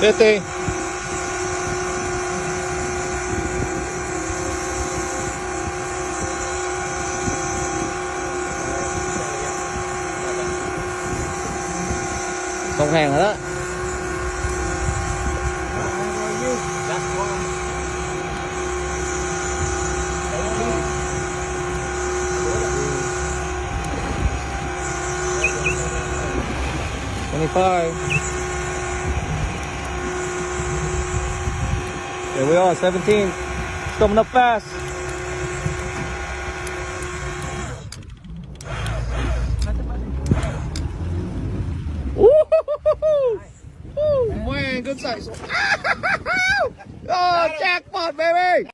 50. Xong hàng rồi đó. There we are, 17. It's coming up fast. Man, good size. Oh, jackpot, baby!